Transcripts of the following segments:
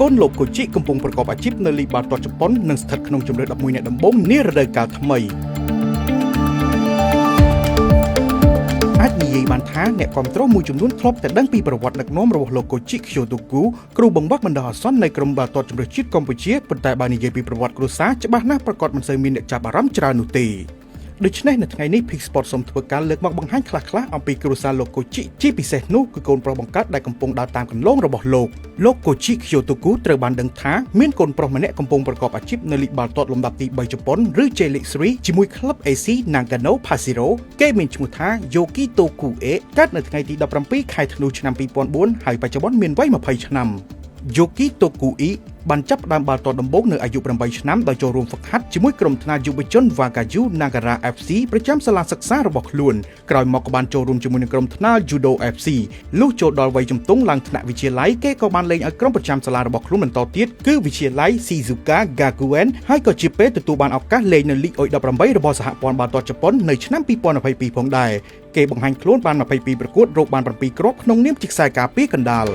កូនលោកកូជីកំពុងប្រកបអាជីពនៅលីបាល់ទាត់ជប៉ុននិងស្ថិតក្នុងជម្រើស11អ្នកដំបូងនារដូវកាលថ្មីអាចនិយាយបានថាអ្នកគ្រប់គ្រងមួយចំនួនធ្លាប់តែដឹងពីប្រវត្តិដឹកនាំរបស់លោកកូជីខ្យូតូគូគ្រូបង្វឹកបណ្ដោះអាសន្ននៃក្រុមបាល់ទាត់ជម្រើសជាតិកម្ពុជាប៉ុន្តែបើនិយាយពីប្រវត្តិគ្រួសារច្បាស់ណាស់ប្រកាសមិនសូវមានអ្នកចាប់អារម្មណ៍ច្រើននោះទេដូច្នេះនៅថ្ងៃនេះ Peak Sport សូមធ្វើការលើកមកបង្ហាញខ្លះៗអំពីគ្រួសារលោកកូជីជាពិសេសនោះគឺកូនប្រុសបង្កើតដែលកំពុងដើរតាមគន្លងរបស់លោកកូជីខ្យូតូគូត្រូវបានដឹងថាមានកូនប្រុសម្នាក់កំពុងប្រកបអាជីពនៅលីកបាល់ទាត់លំដាប់ទី3ជប៉ុនឬ J-League 3ជាមួយក្លឹប AC Nagano Pasiro គេមានឈ្មោះថា Yoki Tokue កើតនៅថ្ងៃទី17ខែធ្នូឆ្នាំ2004ហើយបច្ចុប្បន្នមានវ័យ20ឆ្នាំYoki Tokue បានចាប់ផ្ដើមបាល់ទាត់ដំបូងនៅអាយុ8ឆ្នាំដោយចូលរួមហ្វឹកហាត់ជាមួយក្រុមថ្នាក់យុវជន Wagyu Nagara FC ប្រចាំសាលាសិក្សារបស់ខ្លួនក្រោយមកក៏បានចូលរួមជាមួយនឹងក្រុមថ្នាក់ Judo FC លុះចូលដល់វ័យជំទង់ឡើងថ្នាក់វិទ្យាល័យគេក៏បានលេងឲ្យក្រុមប្រចាំសាលារបស់ខ្លួនបន្តទៀតគឺវិទ្យាល័យ Shizuoka Gakuen ហើយក៏ជាពេលទទួលបានឱកាសលេងនៅលីកអុយ18របស់សហព័ន្ធបាល់ទាត់ជប៉ុននៅឆ្នាំ2022ផងដែរគេបង្ហាញខ្លួនបាន22ប្រកួតរកបាន7គ្រាប់ក្នុងនាមជាខ្សែការពារកណ្ដាល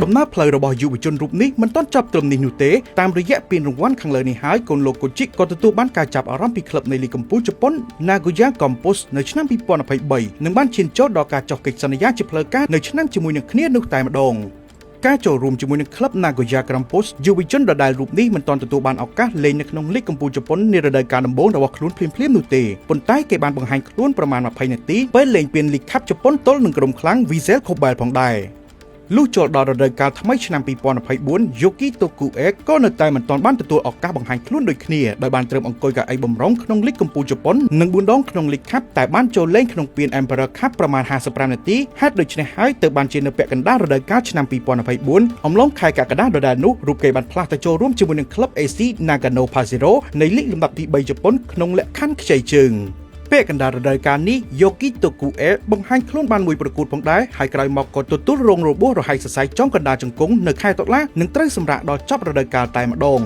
ដំណើរផ្លូវរបស់យុវជនរូបនេះមិនទាន់ចប់ត្រឹមនេះនោះទេតាមរយៈពានរង្វាន់ខាងលើនេះហើយកូនលោកកូជីក៏ទទួលបានការចាប់អារម្មណ៍ពីក្លឹបនៃលីកកម្ពុជាជប៉ុន Nagoya Grampus នៅឆ្នាំ2023និងបានឈានចូលដល់ការចុះកិច្ចសន្យាជាផ្លូវការនៅឆ្នាំជាមួយនឹងគ្នានោះតែម្ដងការចូលរួមជាមួយនឹងក្លឹប Nagoya Grampus យុវជនដដែលរូបនេះមិនទាន់ទទួលបានឱកាសលេងនៅក្នុងលីកកម្ពុជាជប៉ុននារដូវកាលដំបូងរបស់ខ្លួនភ្លាមៗនោះទេប៉ុន្តែគេបានបង្ហាញខ្លួនប្រមាណ20នាទីពេលលេងពានលីកខាប់ជប៉ុនទល់នឹងក្រុមខ្លាំង Vissel Kobe ផងដែរលុះចូលដល់រដូវកាលថ្មីឆ្នាំ2024 Yoki Tokue ក៏នៅតែមិនទាន់បានទទួលឱកាសបង្ហាញខ្លួនដូចគ្នាដោយបានត្រឹមអង្គុយកៅអីបំរុងក្នុងលីកកម្ពុជាជប៉ុននិង4ដងក្នុងលីកខាប់តែបានចូលលេងក្នុងពាន Emperor Cup ប្រមាណ55នាទីហេតុដូច្នេះហើយទើបបានជានៅពាក់កណ្ដាលរដូវកាលឆ្នាំ2024អំឡុងខែកក្កដាដដែលនោះរូបគេបានផ្លាស់ទៅចូលរួមជាមួយនឹងក្លឹប AC Nagano Pasiro នៃលីកលំដាប់ទី3ជប៉ុនក្នុងលក្ខខណ្ឌខ្ចីជើងពាក់កណ្ដាលរដូវកាលនេះ Yoki Tokue បង្ហាញខ្លួនបានមួយប្រកួតផងដែរហើយក្រោយមកក៏ទទួលរងរបួសរហែកសរសៃចុងកណ្ដាលជង្គង់នៅខែតុលានិងត្រូវសម្រាកដល់ចប់រដូវកាលតែម្ដង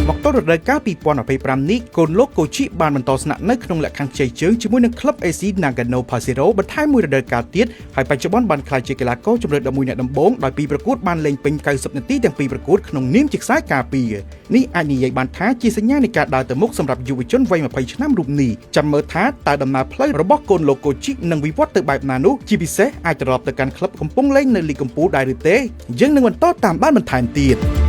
មកដល់រដូវកាល2025នេះកូនលោកកូជីបានបន្តស្នាក់នៅក្នុងលក្ខខណ្ឌខ្ចីជើងជាមួយនឹងក្លឹប AC Nagano Pasiro បន្ថែមមួយរដូវកាលទៀតហើយបច្ចុប្បន្នបានក្លាយជាកីឡាករជម្រើស11អ្នកដំបូងដោយពីប្រកួតបានលេងពេញ90នាទីទាំងពីរប្រកួតក្នុងនាមជាខ្សែការពារនេះអាចនិយាយបានថាជាសញ្ញានៃការដើរទៅមុខសម្រាប់យុវជនវ័យ20ឆ្នាំរូបនេះចាំមើលថាតើដំណើរផ្លូវរបស់កូនលោកកូជីនឹងវិវត្តទៅបែបណានោះជាពិសេសអាចត្រឡប់ទៅកាន់ក្លឹបកំពុងលេងនៅលីកកម្ពុជាដែរឬទេយើងនឹងបន្តតាមដានបន្ថែមទៀត